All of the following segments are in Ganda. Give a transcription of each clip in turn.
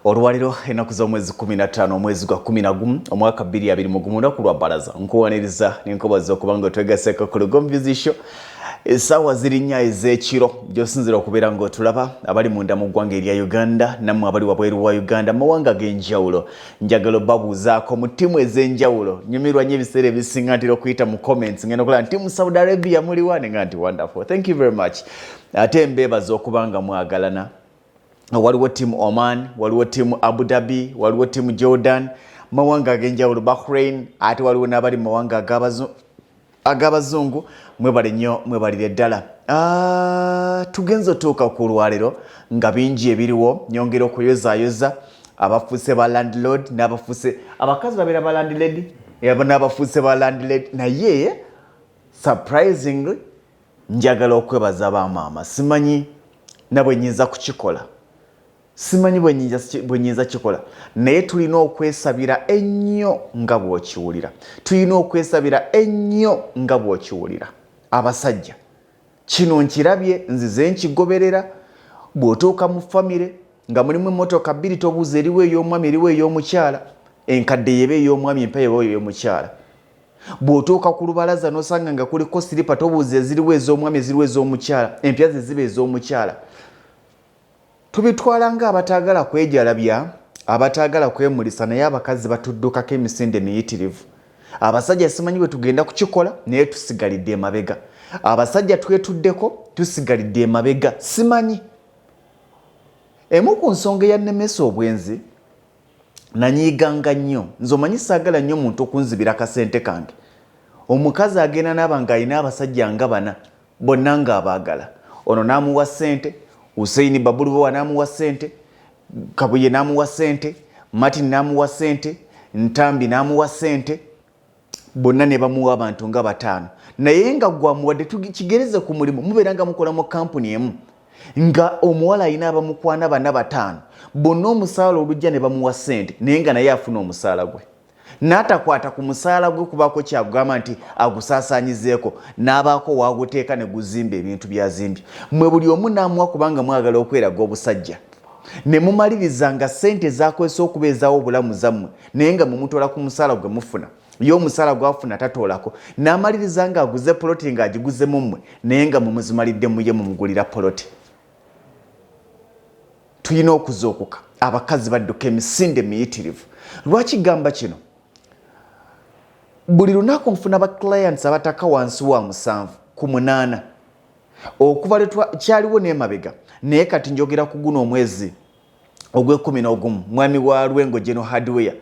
Olwaliro ennaku z'omwezi 15 omwezi gwa 11 omwaka 2020 ku lwa baraza nkuwaniriza n'enkobazi okuba nga twegaseko ku LUGONVU'S show essaawa ziri 4 ez'ekiro gy'osinzira okubeera ng'otulaba abali munda mu ggwanga erya Uganda nammwe abali wabweru wa Uganda mawanga g'enjawulo njagala obbabuuzaako mu ttiimu ez'enjawulo nyumirwa nnyo ebiseera ebisinga ntera okuyita mu comments ngenda okulaba nti mu Saudi Arabia muli wa ne nga nti wonderful thank you very much ate mbeebaza okuba nga mwagalana waliwo timu Oman, waliwo timu Abu Dhabi, waliwo timu Jordan, mawanga ag'enjawulo Bahrain, ate waliwo n'abali mawanga ag'abazungu mwebale nnyo mwebalire ddala. Tugenze otuuka ku lwaliro nga bingi ebiriwo nyongera okuyozaayoza abafuuse ba landlord n'abafuuse abakazi babeera ba landlady n'abafuuse ba landlady naye surprisingly njagala okwebaza bamaama simanyi nabwe nnyinza kukikola. Simanyi bwe nnyinza kikola naye tulina okwesabira ennyo nga bw'okiwulira. Tulina okwesabira ennyo nga bw'okiwulira. Abasajja kino nkirabye nzize nkigoberera bw'otuuka mu famire nga mulimu emmotoka bbiri tobuuza eriwo ey'omwami eriwo ey'omukyala enkadde yeba ey'omwami empa yeba ey'omukyala. Bw'otuuka ku lubalaza n'osanga nga kuliko siripa tobuuza eziriwo ez'omwami eziriwo ez'omukyala empya ze ziba ez'omukyala. Tubitwala nga abataagala kwejalabya abataagala kwemulisa naye abakazi batuddukako emisinde miyitirivu. Abasajja simanyi bwe tugenda kukikola naye tusigalidde emabega. Abasajja twetuddeko tusigalidde emabega simanyi. Emu ku nsonga eyannemesa obwenzi nanyiiganga nnyo nze omanyi saagala nnyo muntu okunzibira akasente kange. Omukazi agenda n'aba ng'alina abasajja nga 4 bonna ng'abaagala. Ono n'amuwa ssente Usaini Babuluwa namuwa ssente, Kabuye namuwa ssente, Martin namuwa ssente, Ntambi namuwa ssente, bonna ne bamuwa abantu nga 5. Naye nga gwamuwadde kigereze ku mulimu mubeeranga mukola mu kampuni emu nga omuwala alina abamukwana 4-5 bonna omusaala olujja ne bamuwa ssente naye nga naye afuna omusaala gwe. N'atakwata ku musaala gwe kubaako kyagamba nti agusaasaanyizeeko n'abaako waaguteeka ne guzimba ebintu byazimbye. Mmwe buli omu n'amuwa kubanga mwagala okweraga obusajja ne mumalirizanga ssente zaakozesa okubeezaawo obulamu zammwe naye nga mumutola ku musaala gwe mufuna ye omusaala gwafuna tatoolako n'amaliriza nga aguze poloti ng'agiguze mu mmwe naye nga mumuzimalidde muye mumugulira poloti. Tulina okuzookuka abakazi badduka emisinde miyitirivu. Lwaki gamba kino? Buli lunaku nfuna ba clients abataka wansi wa 7 ku 8 okuva kyaliwo n'emabega naye kati njogera ku guno omwezi ogw'e11 mwami wa Lwengo General Hardware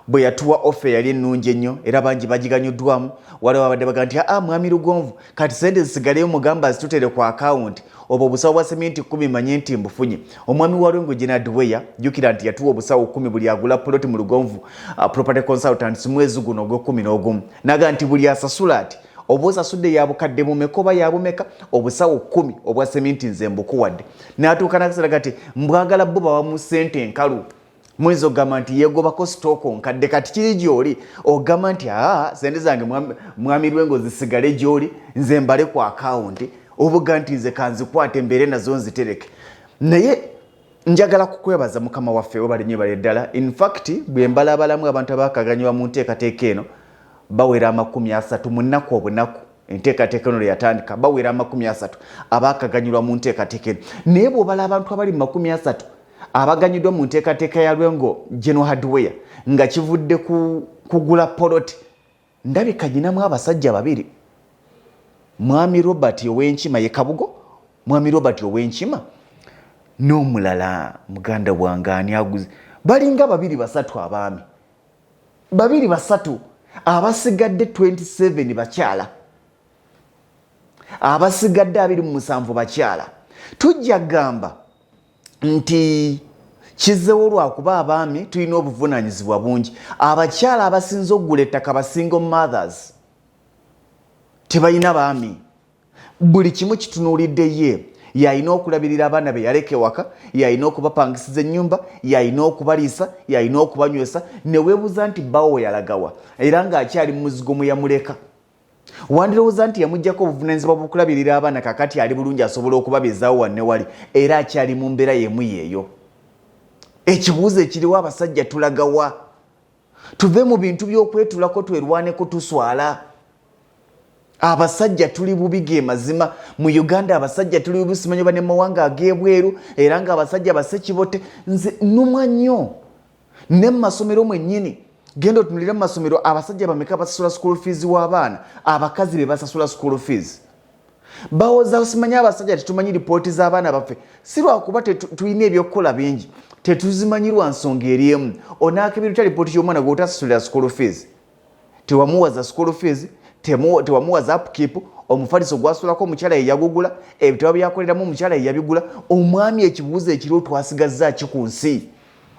bwe yatuwa offer yali ennungi ennyo era bangi bagiganyuddwamu waliwo abadde baga nti mwami Lugonvu kati sente zisigaleyo mugamba zitutere ku account obwo obusawo bwa sementi 10 manye nti mbufunye. Omwami wa Lwengo General Hardware jjukira nti yatuwa obusawo 10 buli agula plot mu Lugonvu property consultants mwezi guno ogw'e11 naga nti buli asasula ati obwosasudde yabukadde mu mekoba yabumeka obusawo 10 obwa sementi nze mbukuwadde n'atuuka n'akaseera kati mbwagala bo bawamu ssente enkalu mwezi ogamba nti yegobako stoko nkadde kati kiri gy'oli ogamba nti sente zange mwami Lwengo zisigale gy'oli nze mbale ku akawunti obuga nti nze kanzikwate mbeere nazo nzitereke. Naye njagala kukwebaza mukama waffe webali nnyo bali ddala. In fact bwe mbalabalamu abantu abaakaganyulwa mu nteekateeka eno bawera 30 mu nnaku obunaku enteekateeka eno yatandika bawera 30 abaakaganyulwa mu nteekateeka eno. Naye bw'obala abantu abali 30 abaganyuddwa mu nteekateeka ya Lwengo General Hardware nga kivudde kugula poloti ndabika nyinamu abasajja 2 mwami Robert Owenkima ye Kabugo mwami Robert Owenkima n'omulala muganda wange ani aguze balinga 2-3 abaami 2-3 abasigadde 27 bakyala abasigadde 27 bakyala. Tujja gamba nti kizewo lwakuba abaami tulina obuvunaanyizibwa bungi. Abakyala abasinze okugula ettaka basingle mothers tebalina baami. Buli kimu kitunuulidde ye yalina okulabirira abaana be yaleka ewaka yalina okubapangisiza ennyumba yalina okubaliisa yalina okubanywesa ne weebuuza nti bawo yalagawa era ng'akyali mu muzigo mwe yamuleka. Wandirowooza nti yamuggyako obuvunaanyizibwa bw'okulabirira abaana kakati ali bulungi asobola okubabeezaawo wanne wali era akyali mu mbeera y'emu yeeyo. ekibuuzo ekiriwo abasajja tulagawa tuve mu bintu by'okwetulako twerwaneko tuswala abasajja tuli bubi ge mazima mu Uganda abasajja tuli bubi simanyi bane mawanga agebweru era nga abasajja basekibote nze numwa nnyo ne masomero mwennyini gendo tunulira mu masomero abasajja bameka basasula school fees w'abaana abakazi be basasula school fees bawoza simanyi abasajja tetumanyi ripooti z'abaana baffe si lwakuba tulina ebyokukola bingi tetuzimanyirwa nsonga eri emu onaakebiruta ripooti y'omwana gw'otasasulira school fees tewamuwaza school fees tewamuwaza upkeep omufaliso gwasulako omukyala yeyagugula ebitabo byakoleramu omukyala yeyabigula omwami ekibuuzo ekiriwo twasigazza ki ku nsi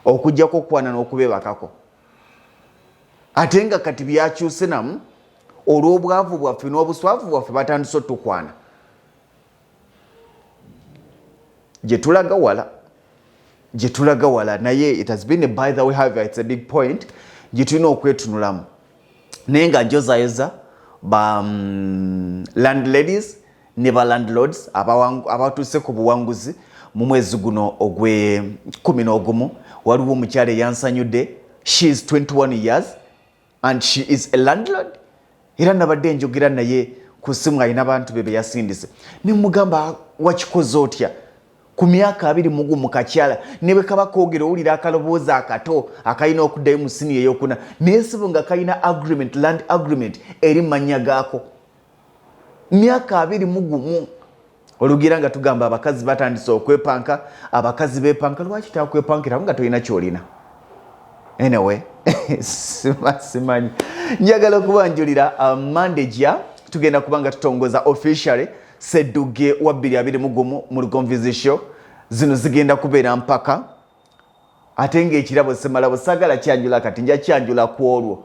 okujjako okukwana n'okubebakako ate nga kati byakyuse namu olw'obwavu bwaffe n'obuswavu bwaffe batandise otukwana gye tulaga wala naye it has been by the way however it's a big point gye tulina okwetunulamu naye nga njozayeza ba landladies ne ba landlords abatuuse ku buwanguzi mu mwezi guno ogwe-11 waliwo omukyala eyansanyudde she is 21 years and she is a landlord era nabadde njogera naye ku simu alina abantu be yasindise nemugamba wakikoze otya ku myaka 20 mu kakyala ne bwe kaba koogera owulira akaloboozi akato akalina okuddayo mu sini ey'okuna naye sibo nga kalina agreement land agreement eri mannya gaako myaka 21 olugira nga tugamba abakazi batandise okwepanka abakazi bepanka lwaki takwepankiramu nga tolina kyolina anyway simanyi njagala okubanjulira Monday gya tugenda kubanga tutongoza officially Sseddugge wa 2021 mu Lugonvu'S show zino zigenda kubeera mpaka ate ng'ekirabo semala busagala kyanjula kati nja kyanjula ku olwo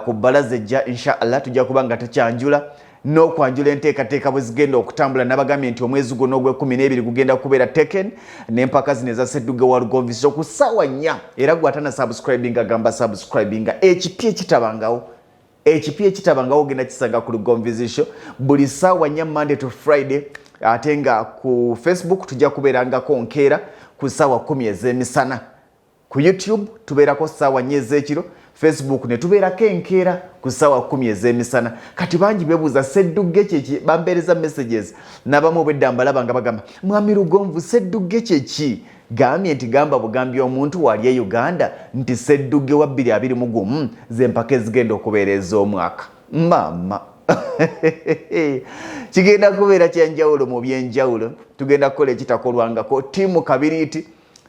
ku bbalaza ejja inshallah tujja kubanga tukyanjula n'okwanjula enteekateeka bwe zigenda okutambula nabagambye nti omwezi guno ogw'12 gugenda kubeera taken n'empaka zino eza Sseddugge wa Lugonvu'S show ku ssaawa 4 era gwatana subscribing agamba subscribing ekipya ekitabangawo ogenda kisanga ku Lugonvu'S show buli ssaawa 4 Monday to Friday ate nga ku Facebook tujja kubeerangako nkeera ku ssaawa 10 ez'emisana ku YouTube tubeerako ssaawa 4 ez'ekiro Facebook ne tubeerako enkeera ku ssaawa 10 ez'emisana kati bangi beebuuza Sseddugge kyeki bampeereza messages n'abamu obwedda mbalaba nga bagamba mwami Lugonvu Sseddugge kyeki gambye nti gamba bugambi omuntu wali e Uganda nti Sseddugge wa 2021 z'empaka ezigenda okubeera ez'omwaka mama kigenda kubeera kyanjawulo mu byenjawulo tugenda kukola ekitakolwangako tiimu kabiriiti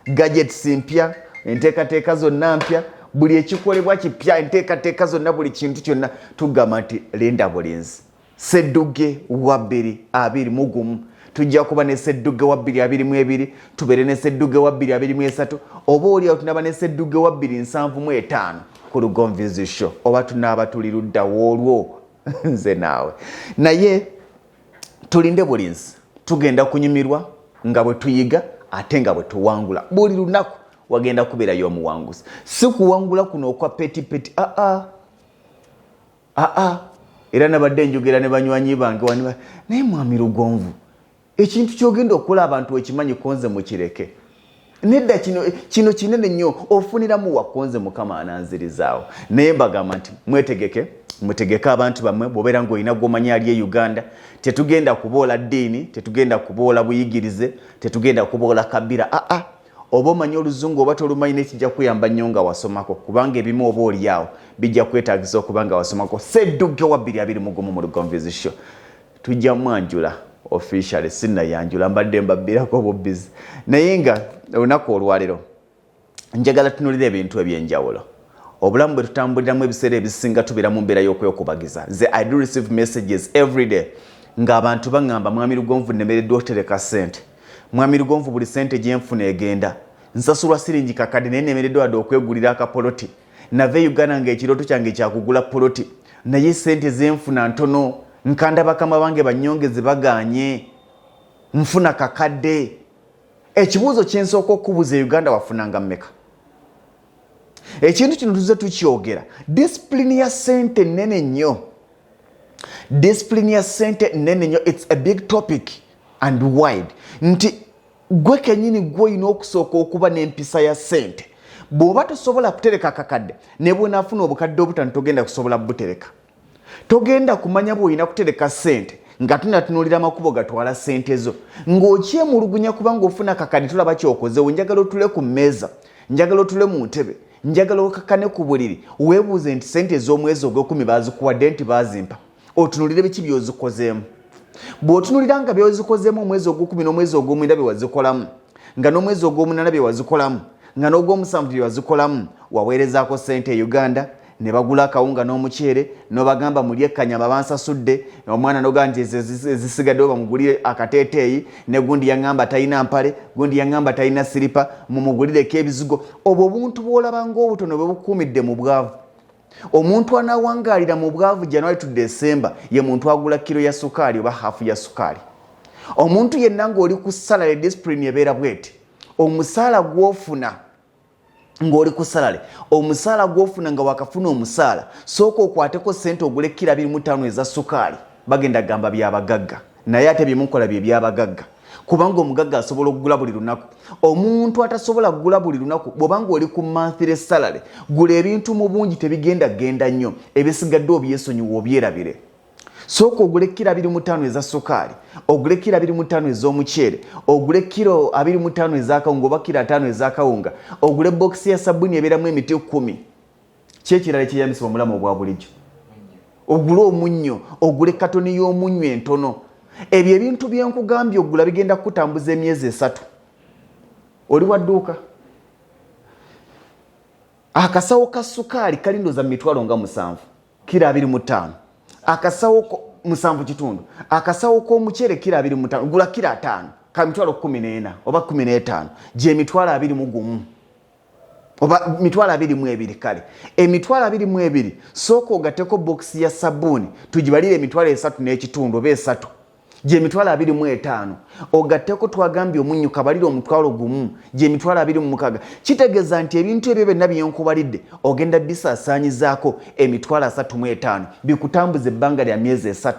gadgets mpya enteekateeka zonna mpya buli ekikolebwa kipya enteekateeka zonna buli kintu kyonna tugamba nti linda bulinzi Sseddugge wa 2021 tujja kuba ne Sseddugge wa 2022 tubeere ne Sseddugge wa 2023 oba oliawo tunaba ne Sseddugge wa 2075 ku Lugonvu'S show oba tunaaba tuli luddawo olwo nze naawe naye tulinde bulinzi tugenda kunyumirwa nga bwe tuyiga ate nga bwe tuwangula buli lunaku wagenda kubeerayo omuwanguzi si kuwangula kuno okwa peti era nabadde njogera ne banywanyi bange wani naye mwami Lugonvu ekintu kyogenda okukola abantu wekimanyi konze mukireke nedda kino kinene nnyo ofuniramu wakonze mukama ananzirizaawo naye mbagamba nti mutegeke abantu bammwe bw'obeera ng'olina gw'omanyi ali e Uganda tetugenda kuboola ddiini tetugenda kuboola buyigirize tetugenda kuboola kabira oba omanyi oluzungu oba tolumanyi nekijja kuyamba nnyo nga wasomako kubanga ebimu oba oliawo bijja kwetaagisa okuba nga wasomako Sseddugge wa 2021 mu Lugonvu'S show tujja mwanjula officially sinnayanjula mbadde mbabbirako bubbizi naye nga olunaku olwaliro njagala tunulira ebintu ebyenjawulo obulamu bwe tutambuliramu ebiseera ebisinga tubeera mu mbeera y'okwekubagiza I do receive messages every day ng'abantu baŋŋamba mwami Lugonvu nnemereddwa otereka ssente mwami Lugonvu buli ssente gye nfuna egenda nsasulwa siringi kakadde naye nnemereddwa wadde okwegulira akapoloti nava e Uganda ng'ekirooto kyange kyakugula poloti naye ssente ze nfuna ntono nkanda bakama bange bannyongeze baganye nfuna kakadde ekibuuzo kye nsooka okubuuza e Uganda wafunanga mmeka ekintu kino tuze tukyogera discipline ya ssente nnene nnyo it's a big topic and wide nti gwe kenyini gwoyina okusooka okuba n'empisa ya ssente. Bw'oba tosobola kutereka kakadde ne bw'onaafuna obukadde obutano togenda kusobola butereka. Togenda kumanya bw'olina kutereka ssente nga tunatunuulira amakubo gatwala ssente zo ng'okyemulugunya kubanga ofuna kakadde tulaba kyokozeewo. Njagala otule ku mmeeza, njagala otule mu ntebe, njagala okakane ku buliri, weebuuze nti ssente ez'omwezi ogw'ekumi baazikuwadde nti baazimpa. Otunuulire biki by'ozikozeemu. Bw'otunuulira nga by'ozikozeemu omwezi ogw'ekumi n'omwezi ogw'omwenda bye wazikolamu, nga n'omwezi ogw'omunaana bye wazikolamu, nga n'ogw'omusanvu bye wazikolamu, waweerezaako ssente e Uganda ne bagula akawunga n'omuceere n'obagamba muli ekkanyama bansasudde, omwana n'ogamba nti ezisigaddewo bamugulire akateeteeyi, ne gundi yaŋŋamba talina mpale, gundi yaŋŋamba talina siripa, mumugulireko ebizigo. Obwo obuntu bw'olaba ng'obutono bwe bukuumidde mu bwavu. Omuntu anaawangaalira mu bwavu January to December ye muntu agula kilo ya sukaali oba hafu ya sukaali. Omuntu yenna ng'oli ku salary discipline ebeera bweti. Omusaala gw'ofuna ng'oli ku salary, omusaala gw'ofuna nga wakafuna omusaala, sooka okwateko ssente ogule kilo 25 eza sukaali. Bagenda gamba by'abagagga, naye ate byemukola bye by'abagagga. Kubanga omugagga asobola okugula buli lunaku. Omuntu atasobola kugula buli lunaku, bw'obanga oli ku monthly salary, gula ebintu mu bungi tebigenda genda nnyo, ebisigadde obyesonyiwa obyerabire. Sooka ogule kilo 25 eza sukaali, ogule kilo 25 ez'omuceere, ogule kilo 25 ez'akawunga oba kilo 5 ez'akawunga, ogule bokisi ya sabbuuni ebeeramu emiti 10. Kyekirala ekyeyambisa omulamu obwa bulijjo. Ogule omunnyo, ogule katoni y'omunnyo entono. Ebyo ebintu bye nkugambye ogula bigenda kutambuza emyezi 3. Oli wa dduuka. Akasawo ka sukaali kalindoza mitwalo nga 7, kilo 25. Akasawo ko 7 kitundu. Akasawo k'omuceere kilo 25, gula kilo 5, ka mitwalo 14 oba 15, gye mitwalo 21. Oba mitwalo 22 kale. Emitwalo 22 sooka ogateko bokisi ya sabbuuni, tugibalire emitwalo 3 n'ekitundu oba 3. Gye mitwalo 25 ogatteko twagambye omunnyo kabalire omutwalo gumu, gye mitwalo 26. Kitegeeza nti ebintu ebyo byonna bye nkubalidde ogenda bisaasaanyizaako emitwalo 35 bikutambuza ebbanga lya myezi 3.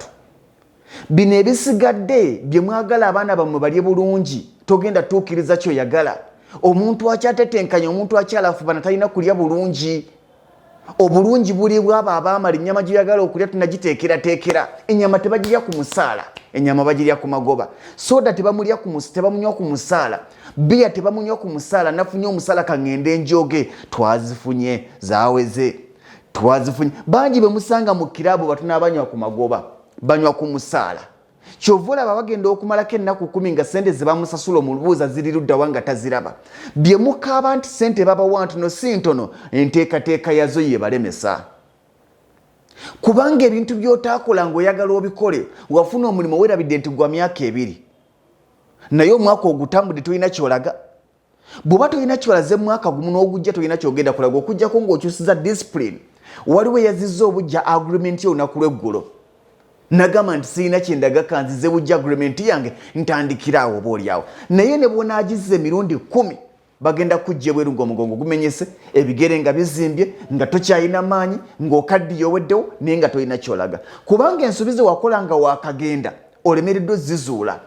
Bino ebisigadde bye mwagala abaana bammwe balye bulungi, togenda tuukiriza kyoyagala. Omuntu akyatetenkanya, omuntu akyalafubana talina kulya bulungi. Obulungi buli bw'abo abaamala ennyama gy'oyagala okulya tunagiteekerateekera. Ennyama tebagirya ku musaala, ennyama bagirya ku magoba. Soda tebamunywa ku musaala, bbiya tebamunywa ku musaala. Nafunye omusaala kaŋŋende enjoge, twazifunye zaaweze, twazifunye. Bangi be musanga mu kirabo batuna abanywa ku magoba, banywa ku musaala. Kyova olaba bagenda okumalako ennaku 10 nga ssente ze bamusasula omulubuuza ziri luddawa nga taziraba. Bye mukaaba nti ssente babawa ntono si ntono, enteekateeka yazo ye balemesa. Kubanga ebintu by'otaakola ng'oyagala obikole, wafuna omulimu weerabidde nti gwa myaka 2, naye omwaka ogutambudde tolina kyolaga. Bw'oba tolina kyolaze mwaka gumu n'ogujja tolina kyogenda kulaga, okujjako ng'okyusiza discipline. Waliwo eyazizza obujja agreement y'olunaku lw'eggulo. Nagamba nti sirina kyendaga kanzize bujja agreement yange ntandikiraawo oba oliawo. Naye ne bw'onaagizza emirundi 10 bagenda kujja bweru ng'omugongo gumenyese, ebigere nga bizimbye, nga tokyalina maanyi, ng'okaddiye oweddewo naye nga tolina kyolaga. Kubanga ensobi ze wakola nga waakagenda olemereddwa zizuula.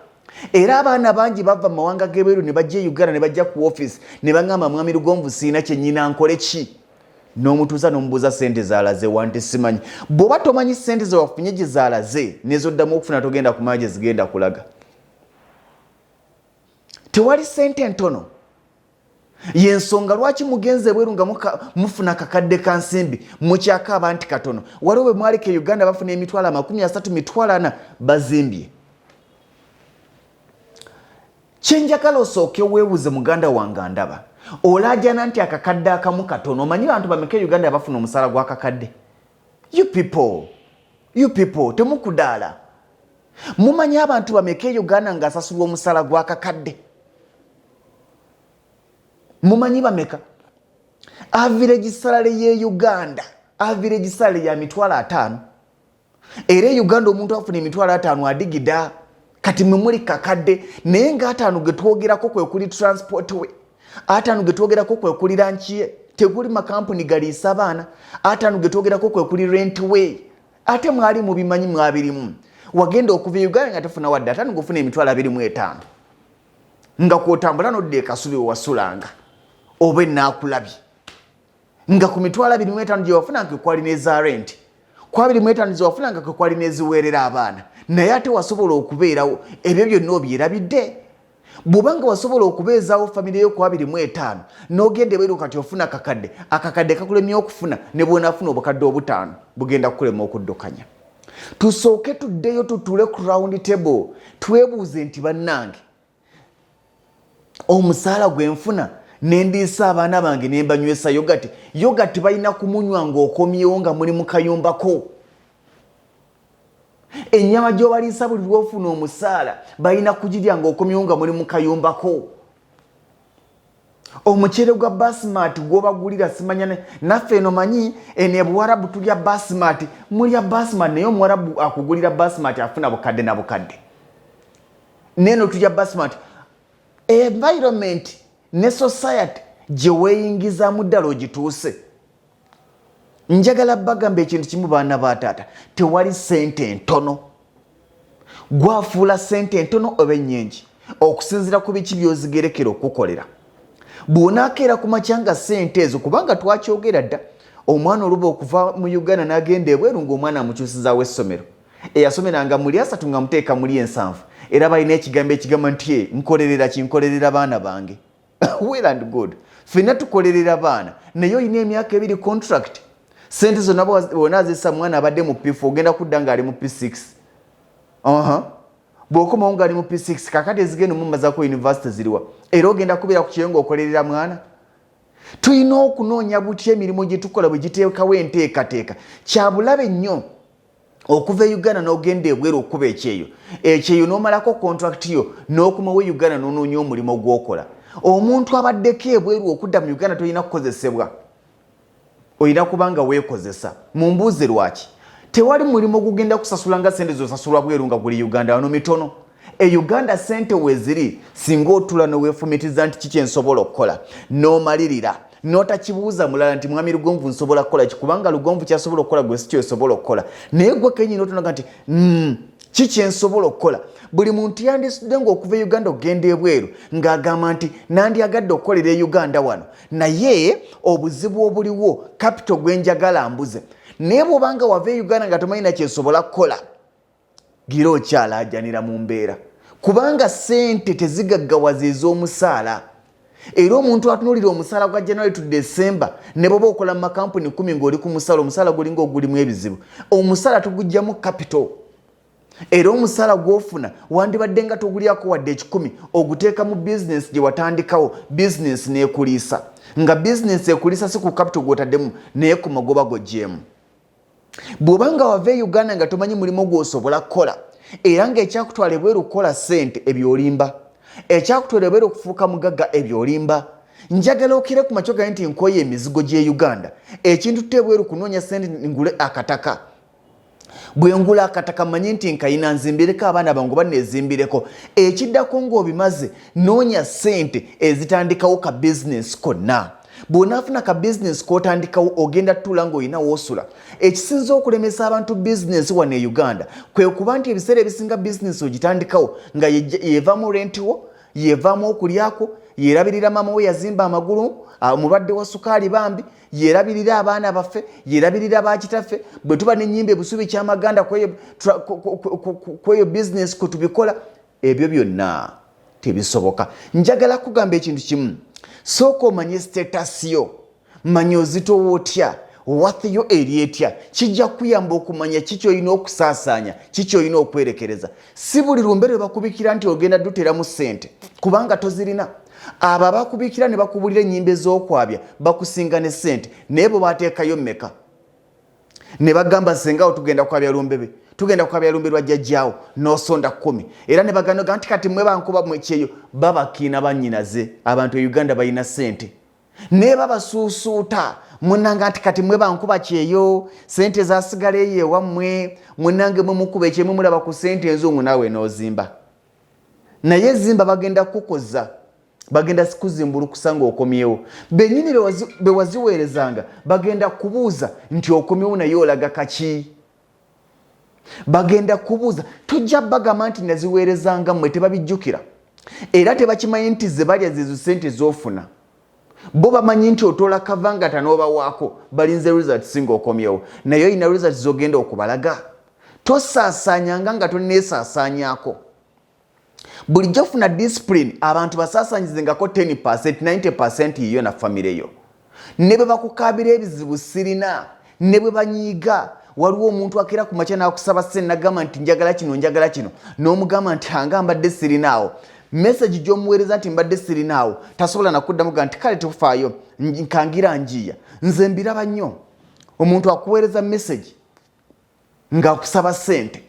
Era abaana bangi bava mu mawanga g'ebweru ne bajja e Uganda ne bajja ku office ne bagamba mwami Lugonvu sirina kyennyina nkole ki? N'omutuuza n'omubuuza ssente zaalaze wanti simanyi. Bw'oba tomanyi ssente ze wafunye gye zaalaze n'ezoddamu okufuna togenda kumanya gye zigenda kulaga. Tewali ssente ntono. Y'ensonga lwaki mugenze bweru nga mufuna kakadde ka nsimbi mukyakaaba nti katono. Waliwo bwe mwaleka e Uganda bafuna emitwalo 30, mitwalo 40 bazimbye. Kyenjagala osooke weebuuze muganda wange ndaba. Olajana nti akakadde akamu katono. Omanyi abantu bameka e Uganda abafuna omusaala gw'akakadde? You people temukudaala. Mumanyi abantu bameka e Uganda ng'asasulwa omusaala gw'akakadde? Mumanyi bameka? Average salary ye Uganda, average salary ya mitwalo 5. Era e Uganda omuntu afuna emitwalo 5 adigida. Kati mwe kakadde naye nga 5 ge twogerako kwe kuli transport we. 5 ge twogerako kwe kuli lunch, tekuli makampuni galiisa abaana. 5 ge twogerako kwe kuli rent way. Ate mwali mu bimanyi mwabirimu. Wagenda okuva e Uganda nga tofuna wadde 5 gofuna emitwalo 25. nga kwotambula nodde Kasubi wasulanga oba naakulabye nga ku mitwalo 25 gye wafunanga kwali neza rent kwa 25 gye wafunanga kwali neziweerera abaana naye ate wasobola okubeerawo ebyo byonna obyerabidde bw'obanga wasobola okubeezaawo famire yo kwa 25 n'ogende bweru kati ofuna akakadde kakulemye okufuna ne bw'onaafuna obukadde obutaano bugenda kukulema okuddukanya. Tusooke tuddeyo tutule ku round table twebuuze nti bannange omusaala gwe nfuna nendiisa abaana bange ne mbanywesa yogati balina kumunywa ng'okomyewo nga muli mu kayumbako. Ennyama gy'obaliisa buli lw'ofuna omusaala balina kugirya ng'okomyewo nga muli mu kayumbako. Omuceere gwa basmati gw'obagulira simanya naffe eno manyi ene Buwarabu tulya basmati mulya basmati naye Omuwarabu akugulira basmati afuna bukadde na bukadde. Neno tulya basmati environment ne society gye weeyingizamu ddala ogituuse. Njagala bagamba ekintu kimu baana ba taata tewali ssente ntono. Gwafuula ssente entono oba ennyingi okusinziira ku biki by'ozigerekera okukolera. Bw'onaakeera ku makyanga ssente ezo kubanga twakyogera dda omwana oluba okuva mu Uganda n'agenda ebweru ng'omwana amukyusizaawo essomero eyasomeranga muli 3 nga muteeka muli 7 era balina ekigambo ekigamba nti nkolerera baana bange. Well and good. Ffenna tukolerera baana naye olina emyaka 2 contract ssente zonna bw'onaazissa mwana abadde mu P4 ogenda kudda ng'ali mu P6. Bw'okomawo ng'ali mu P6 kakati ezigenda omumazaako university ziriwa era ogenda kubeera ku kiyo ng'okolerera mwana. Tulina okunoonya butya emirimu gye tukola bwe giteekawo enteekateeka. Kya bulabe nnyo okuva e Uganda n'ogenda ebweru okuba ekyeyo n'omalako contract yo n'okomawo Uganda n'onoonya omulimu gw'okola. Omuntu abaddeko ebweru okudda mu Uganda tolina kukozesebwa. Olina kubanga weekozesa. Mumbuuze lwaki? Tewali mulimu gugenda kusasula nga ssente zosasulwa bweru nga guli Uganda wano mitono. Uganda ssente weziri singa otula n'oweefumitiza nti kiki nsobola okukola n'omalirira n'otakibuuza mulala nti mwami Lugonvu nsobola kukola kikubanga Lugonvu kyasobola okukola gwe si kyosobola okukola naye gwe kennyini otonaga nti kiki nsobola okukola. Buli muntu yandisudde ng'okuva e Uganda ogenda ebweru ng'agamba nti nandyagadde okukolera e Uganda wano naye obuzibu obuliwo capital gwe njagala mbuze. Naye bw'obanga wava e Uganda nga tomanyi kyesobola kukola gira okyalaajanira mu mbeera kubanga ssente tezigaggawaza ez'omusaala. Era omuntu atunuulira omusaala gwa January to December ne bw'oba okola mu makampuni 10 ng'oli ku omusaala gulinga ogulimu ebizibu omusaala tugugjamu capital. Era omusaala gw'ofuna wandibadde nga togulyako wadde 10 oguteeka mu business gye watandikawo business n'ekuliisa nga business ekuliisa si ku capital gw'otaddemu naye ku magoba gojjeemu. Bw'obanga wava e Uganda nga tomanyi mulimu gw'osobola kukola era ng'ekyakutwala ebweru kukola ssente ebyolimba ekyakutwala ebweru okufuuka mugagga ebyolimba. Njagala okire ku makyo gaye nti nkoye emizigo gy'e Uganda ekintu tebweru kunoonya ssente ngule akataka. Bwe ngula akataka manyi nti nkayina nzimbireko abaana bangu banneezimbireko ekiddako ng'obimaze noonya ssente ezitandikawo ka business konna. Bw'onaafuna ka business k'otandikawo ogenda tuula ng'olina w'osula. Ekisinza okulemesa abantu business wano e Uganda kwe kuba nti ebiseera ebisinga business ogitandikawo nga yeevaamu rentiwo yeevaamu okulyako yeerabirira maama we yazimba amagulu omulwadde wa sukaali bambi yeerabirira abaana baffe yeerabirira bakitaffe bwe tuba n'ennyimba ebusubi kyamaganda kweyo business kwe tubikola ebyo byonna tebisoboka. Njagala kugamba ekintu kimu sooka omanye status yo manya ozitowa otya wathi yo eri etya kijja kuyamba okumanya kiki olina okusaasaanya kiki olina okwerekereza. Si buli lumbe bakubikira nti ogenda duteramu ssente kubanga tozirina. Abo abakubikira ne bakubulira ennyimba ez'okwabya bakusinga ne ssente naye bo bateekayo mmeka ne bagamba sengawo tugenda kwabya lumbebe tugenda kwabya lumbe lwa jjajjaawo n'osonda 10 era ne baganoga nti kati mwe bankuba mwekyeyo babakiina bannyinaze abantu e Uganda balina ssente ne babasuusuuta munanga nti kati mwe bankuba kyeyo ssente zasigala eyo ewammwe munange mwe mukuba ekyemwe mulaba ku ssente enzungu naawe n'ozimba naye zimba bagenda kukoza bagenda kuzimbulukusa ng'okomyewo. Bennyini be waziweerezanga bagenda kubuuza nti okomyewo naye olaga kaki. Bagenda kubuuza tujja bagamba nti naziweerezanga mmwe tebabijjukira era tebakimanyi nti ze balya zezo sente z'ofuna bo bamanyi nti otoola kavangata n'obawaako balinze result singa okomyewo naye olina result z'ogenda okubalaga tosaasaanyanga nga tonneesaasaanyaako bulijjo funa discipline abantu basaasanyizengako 10% 90% yiyo na famire yo ne bwe bakukaabira ebizibu sirina ne bwe banyiiga waliwo omuntu akeera ku makya n'akusaba ssente n'agamba nti njagala kino n'omugamba nti anga mbadde sirinaawo message gy'omuweereza nti mbadde sirinaawo tasobola nakuddamu ga nti kale tufaayo nkangira njiya nze mbiraba nnyo omuntu akuweereza message ng'akusaba ssente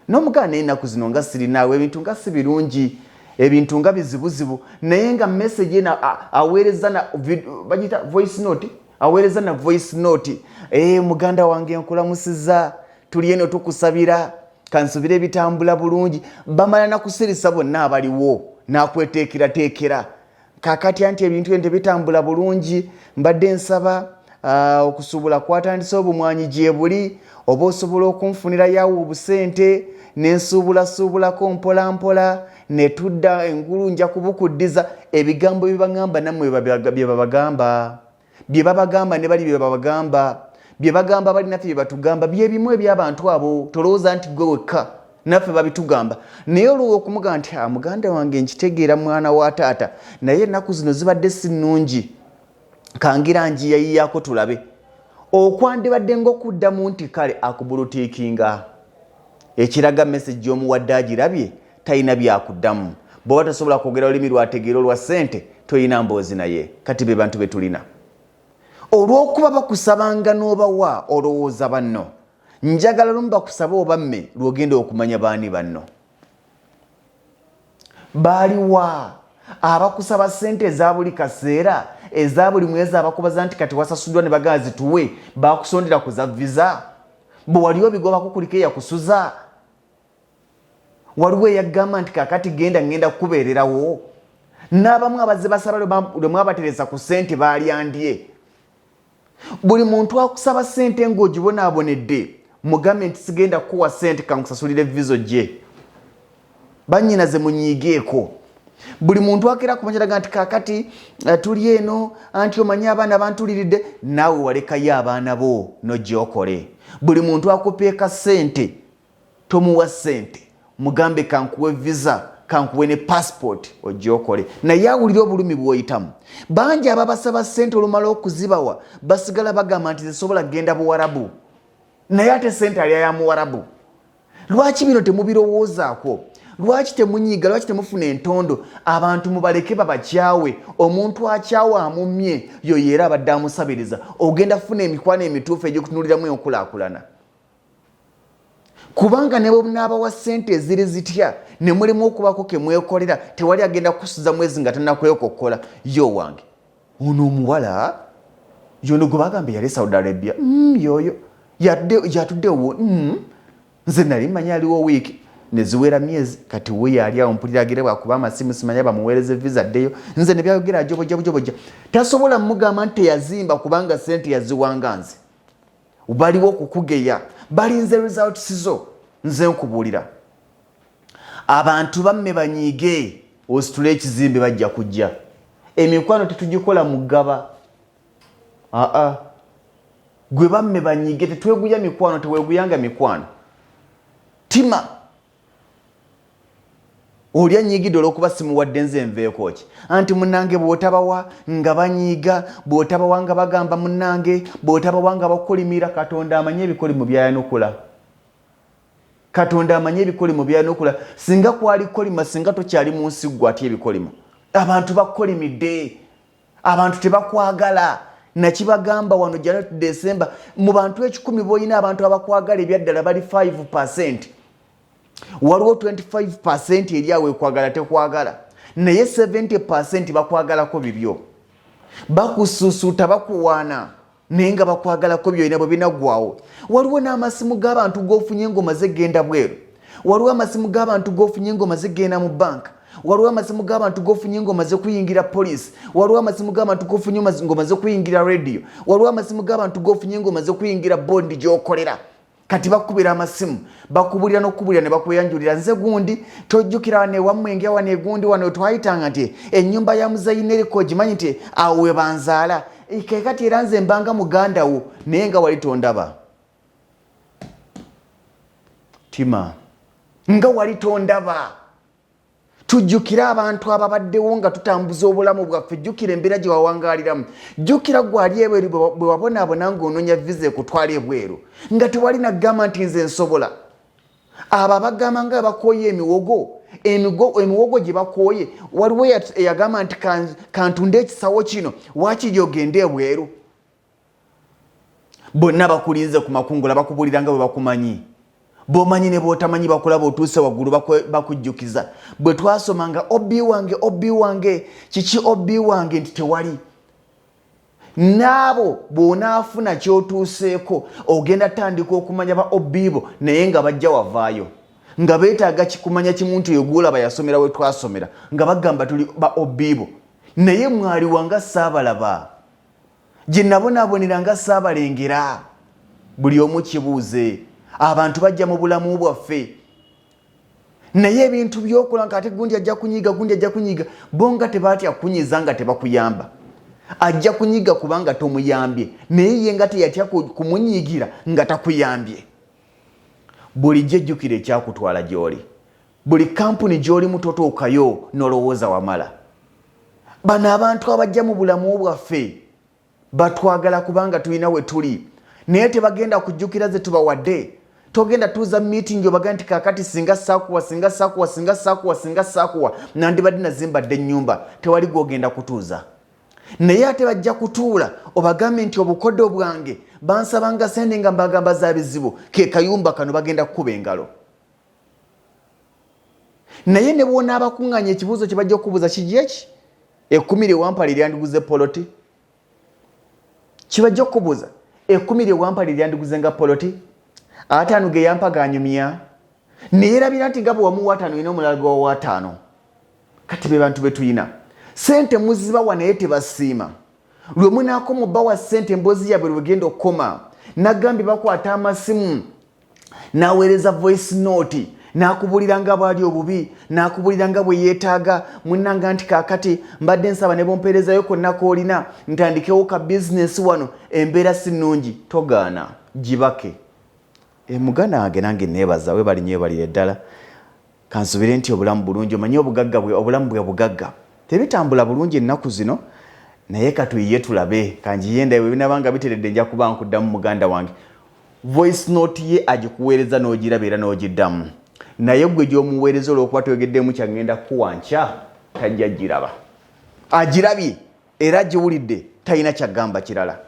n'omugana naye ennaku zino nga sirinaawo ebintu nga si birungi ebintu nga bizibuzibu naye nga message aweereza na bagita voice note aweereza na voice note muganda wange nkulamusiza tuli eno tukusabira kansubira ebitambula bulungi bamala nakusirisa bonna abaliwo nakweteekerateekera kakati anti ebintu ente bitambula bulungi mbadde nsaba okusuubula kwatandisa obumwanyi gye buli oba osobola okunfunira yawo obusente nensuubulasuubulako mpolampola netudda engulu nja kubukuddiza ebigambo byebaŋŋamba nammwe bye babagamba ne bali bye babagamba bye bagamba bali naffe bye batugamba bye bimu eby'abantu abo tolowooza nti gwe wekka naffe babitugamba naye olwo okumugamba nti muganda wange nkitegeera mwana wa taata naye ennaku zino zibadde si nnungi kangira njiyayiyaako tulabe okwandibadde ng'okuddamu nti kale akubulutiikinga ekiraga message y'omuwadde agirabye talina byakuddamu bw'oba tasobola kwogera olulimi lwategeera olwa ssente toyina mboozi naye kati be bantu be tulina olw'okuba bakusabanga n'obawa olowooza banno njagala lumu bakusaba obamme lw'ogenda okumanya baani banno baaliwa abakusaba ssente eza buli kaseera eza buli mwezi abakubaza nti kati wasasuddwa ne bagamba zituwe bakusondera kuza visa bwe waliwo bigoba kukuliko eyakusuza waliwo eyagamba nti kakati ngenda kukubeererawo n'abamu abazze basaba lwe mwabateresa ku ssente baalyandye buli muntu akusaba ssente ng'ogibonaabonedde mugambe nti sigenda kuwa ssente kankusasulire vizo gye bannyina ze munyiigeeko buli muntu akeera kumanyiraga nti kakati tuli eno anti omanyi abaana bantuliridde naawe walekayo abaana bo n'ogyokole buli muntu akupeeka ssente tomuwa ssente mugambe kankuwe visa kankuwe ne passport ogyokole naye awulire obulumi bw'oyitamu bangi ababasaba ssente olumala okuzibawa basigala bagamba nti zisobola kgenda buwarabu naye ate ssente alya ya muwarabu lwaki bino temubirowoozaako lwaki temunyiiga lwaki temufuna entondo abantu mubaleke babakyawe omuntu akyawa amumye yoyo era abadde amusabiriza ogenda funa emikwano emituufu egy'okutunuliramu enkulaakulana kubanga ne bw'onaabawa ssente eziri zitya ne mulimu okubako ke mwekolera tewali agenda kukusuza mwezi nga tannakwekokola yo wange ono omuwala yono gwe bagamba yali Saudi Arabia yoyo yatuddewo nze nali manya aliwo wiiki neziwera myezi kati we yali awo mpulira agire bwakuba amasimu simanya bamuweereze visa ddeyo nze ne byayogera ajobojja tasobola mugamba nti yazimba kubanga ssente yaziwanga nze baliwo okukugeya balinze result sizo nze nkubuulira abantu bamme banyiige ositule ekizimbe bajja kujja emikwano tetugikola mugaba gwe bamme banyiige tetweguya mikwano teweeguyanga mikwano tima olya nyiigidde olw'okuba simuwadde nze nveeko ki anti munnange bw'otabawa nga banyiiga bw'otabawa nga bagamba munnange bw'otabawa nga bakukolimira katonda amanye ebikolimo byayanukula katonda amanye ebikolimo byayanukula singa kwali kolima singa tokyali mu nsi gwe ati ebikolimo abantu bakukolimidde abantu tebakwagala nakibagamba wano January to December mu bantu 10 boyina abantu abakwagala ebyaddala bali 5%. Waliwo 25% eri awe kwagala tekwagala naye 70% bakwagalako bibyo bakususuta bakuwaana naye nga bakwagalako byonna bwe binaggwawo. Waliwo n'amasimu g'abantu g'ofunye engoma zegenda bweru, waliwo amasimu g'abantu g'ofunye engoma zegenda mu banka, waliwo amasimu g'abantu g'ofunye engoma zekuyingira poliisi, waliwo amasimu g'abantu g'ofunye engoma zekuyingira radio, waliwo amasimu g'abantu g'ofunye engoma zekuyingira bondi gy'okolera. kati bakubira amasimu bakubulira n'okubulira ne bakuyanjulira nze gundi tojjukira ne wamwenge wane gundi wano twayitanga nti ennyumba ya muzayine eriko gimanyi nti awo we banzaala kati era nze mbanga muganda wo naye nga wali tondaba tima nga wali tondaba tujjukira abantu ababaddewo nga tutambuza obulamu bwaffe jjukira embeera gye wawangaaliramu jjukira gwali ebweru bwe wabonaabona ng'onoonya viza ekutwala ebweru nga tewali nagamba nti nze nsobola abo abagamba nga bakooye emiwogo gye bakooye waliwo eyagamba nti kantunde ekisawo kino waakiri ogende ebweru bonna bakulinze ku makungula bakubulira nga bwe bakumanyi bomanyi ne botamanyi bakulaba otuuse waggulu bakujjukiza bwe twasomanga obbi wange kiki obbi wange nti tewali naabo bw'onaafuna kyotuuseeko ogenda tandika okumanya ba obbibo naye nga bajja wavaayo nga beetaaga kikumanya kimu nti yogulaba yasomera we twasomera nga bagamba tuli ba obbibo naye mwali wanga saabalaba gye nabonaabonera nga saabalengera buli omu kibuuze abantu bajja mu bulamu bwaffe naye ebintu byokola nga ate gundi ajja kunyiga bonga tebatya kunyiza nga tebakuyamba ajja kunyiga kubanga tomuyambye naye ye nga teyatya kumunyigira nga takuyambye bulijjo jjukira ekyakutwala gy'oli buli kampuni gy'oli mutotuukayo n'olowooza wamala bano abantu abajja mu bulamu bwaffe batwagala kubanga tulina we tuli naye tebagenda kujjukira ze tubawadde togenda tuuza meeting obaga nti kakati singa saakuwa nandibadde nazimbadde ennyumba tewali gwogenda kutuuza naye ate bajja kutuula obagambe nti obukoddo bwange bansabanga sente nga mbagamba za bizibu ke kayumba kano bagenda kukuba engalo naye ne bwona abakuŋŋanya ekibuuzo kye bajja okubuuza kigi eki 10 lyewampala lyandiguze poloti kibajja okubuuza 10 lyewampala lyandiguze nga poloti 5 ge yampa ganyumya neerabira nti nga bwe wamuwa 5 ina omulala gwa wa 5 kati be bantu betuyina sente muzibawa naye tebasiima lwe munaakoma obbawa sente emboozi yabwe lwegenda okukoma nagambye bakwata amasimu n'aweereza voice note n'akubulira nga bwali obubi n'akubulira nga bwe yeetaaga munnanga nti kaakati mbadde nsaba ne bompeerezayo konna koolina ntandikewo ka bizinesi wano embeera si nnungi togaana gibake muganda wange nange neebaza we bali nyebalire ddala kansubire nti obulamu bulungi omanye obulamu bwe bugagga tebitambula bulungi ennaku zino naye katuyiye tulabe kanjiyenda bwe binabanga biteredde nja kuba nkuddamu muganda wange voice note ye agikuweereza n'ogiraba era n'ogiddamu naye gwe gy'omuweereza olw'okuba toyogeddemu kyagenda kuwanca tajja giraba agirabye era giwulidde talina kyagamba kirala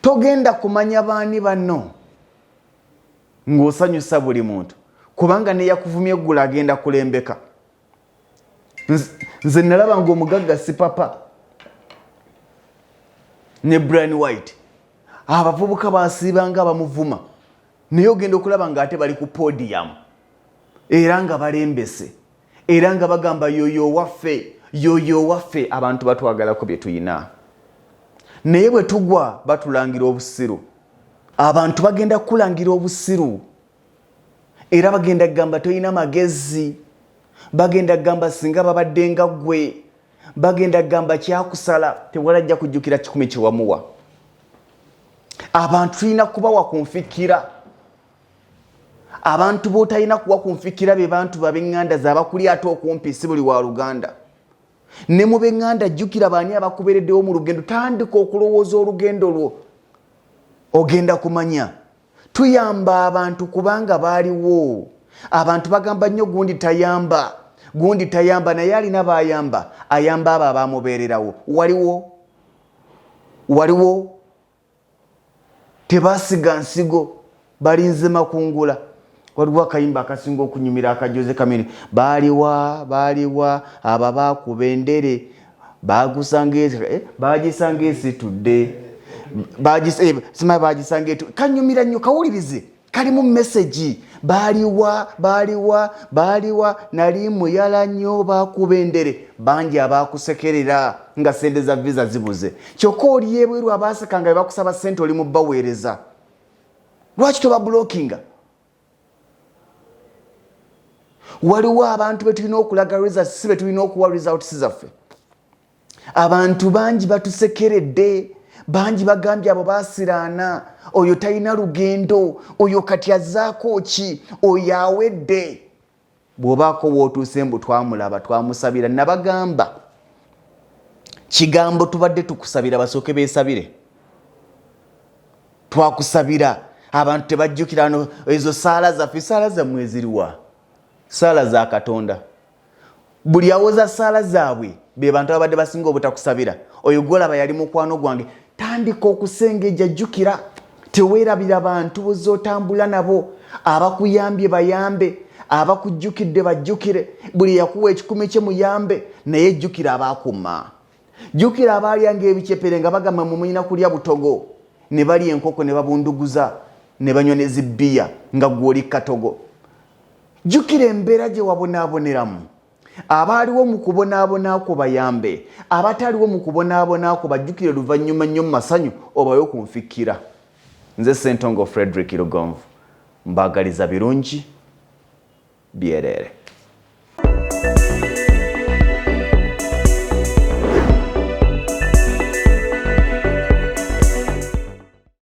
togenda kumanya baani banno ng'osanyusa buli muntu kubanga neyakuvumya eggulu agenda kulembeka nze nalaba ng'omugagga si papa ne Brian White abavubuka basiibanga abamuvuma naye ogenda okulaba ng'ate bali ku podium era nga balembese era nga bagamba yoyo waffe abantu batwagalako bye tuyina naye bwe tugwa batulangira obusiru abantu bagenda kulangira obusiru era bagenda kugamba toyina magezi bagenda kugamba singa babadde nga ggwe bagenda kugamba kyakusala tewalajja kujjukira 10 kyewamuwa abantu tulina kubawa ku nfikira abantu b'otalina kuwa ku nfikira be bantu bab'eŋŋanda zaabakuli ate okumpi si buli wa Luganda ne mu b'eŋŋanda jjukira baani abakubeereddewo mu lugendo tandika okulowooza olugendo lwo ogenda kumanya tuyamba abantu kubanga baaliwo abantu bagamba nnyo gundi tayamba naye alina baayamba ayamba abo abaamubeererawo waliwo tebasiga nsigo balinze makungula waliwo akayimba akasinga okunyumira akajoze kamini baaliwa aba bakuba endere bagisanga esitudde bagisanga kanyumira nnyo kawulirize kalimu message baaliwa nali muyala nnyo bakuba endere bangi abakusekerera nga sente za visa zibuze kyokka oli ebweru abaasekanga be bakusaba sente oli mu baweereza Lwaki toba blockinga? Waliwo abantu betulina okulaga results si betulina okuwa results zaffe. Abantu bangi batusekeredde, bangi bagambye abo basiraana, oyo talina lugendo, oyo kati azzaako ki, oyo awedde. Bw'obaako wootuuse mbu twamulaba twamusabira. Nabagamba kigambo tubadde tukusabira basooke beesabire. Twakusabira abantu tebajjukira no ezo saala zaffe. Saala zammwe eziriwa? Saala za Katonda. Buli awoza saala zaabwe be bantu abadde basinga obutakusabira. Oyo gwolaba yali mukwano gwange. Tandika okusengejja, jjukira. Teweerabira bantu bozotambula nabo. Abakuyambye bayambe, abakujjukidde bajjukire. Buli yakuwa ekikumi kye muyambe, naye jjukira abaakuma. Jjukira abaalyanga ebicepere nga bagamba mumulina kulya butogo, ne balya enkoko ne babunduguza, ne banywa ne zibbiya nga gw'oli katogo. Jjukira embeera gye wabonaaboneramu. Abaaliwo mu kubonaabonako bayambe, abataliwo mu kubonaabonako bajjukire luvannyuma nnyo mu masanyu obawe okunfikkira. Nze Ssentongo Frederick Lugonvu, mbaagaliza birungi byerere.